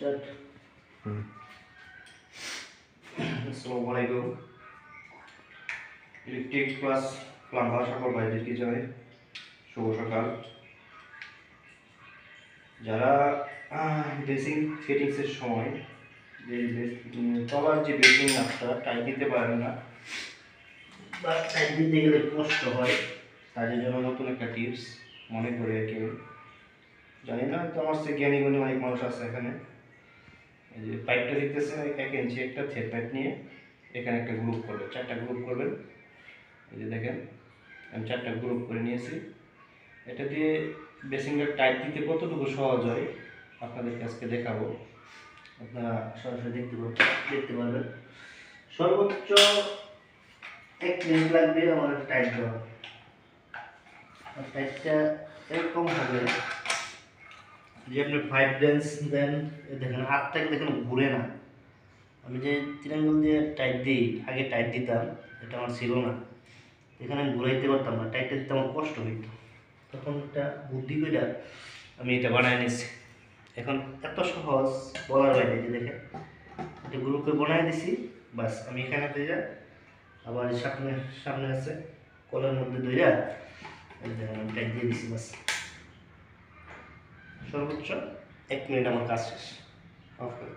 Start. আসসালামু আলাইকুম। Electric plus plumber সকল ভাইদেরকে জানাই শুভ সকাল। যারা বেসিং ফিটিংসের সময় যে তলার যে বেসিং নাটটা টাইট দিতে পারেন না বা টাইট দিতে গেলে কষ্ট হয়, তাদের জন্য নতুন একটা টিপস মনে করে কেউ জানি না, তো আমার সে জ্ঞানী গুণী অনেক মানুষ আছে এখানে। এই যে পাইপটা দেখতেছেন 1 ইঞ্চি একটা থ্রেড পাইপ নিয়ে এখানে একটা গ্রুপ করবেন, 4টা গ্রুপ করবেন। এই যে দেখেন আমি 4টা গ্রুপ করে নিয়েছি। এটা দিয়ে বেসিংটা টাইট দিতে কতটুকু সহজ হয় আপনাদেরকে আজকে দেখাবো। আপনারা সরাসরি দেখতে পারবেন। সর্বোচ্চ 1 মিনিট লাগবে আমার টাইট দেওয়া। টাইটটা এরকম হবে যে আপনি 5 রেঞ্জ দেন, দেখেন হাতটাকে দেখেন ঘুরে না। আমি যে 3 আঙ্গুল দিয়ে টাইট দিই, আগে টাইট দিতাম, এটা আমার ছিল না, এখানে আমি ঘুরাইতে পারতাম না, টাইটটা দিতে আমার কষ্ট হইত। তখন একটা বুদ্ধি করে আমি এটা বানায় নিচ্ছি। এখন এত সহজ বলার বাইরে, যে দেখেন এটা গ্রুপে বানায় দিছি, বাস আমি এখানে দিয়ে আবার সামনে সামনে আছে কলের মধ্যে ধইরা এই দেখেন আমি টাইট দিয়ে দিছি, বাস সর্বোচ্চ 1 মিনিট আমার কাজ শেষ। অফ করে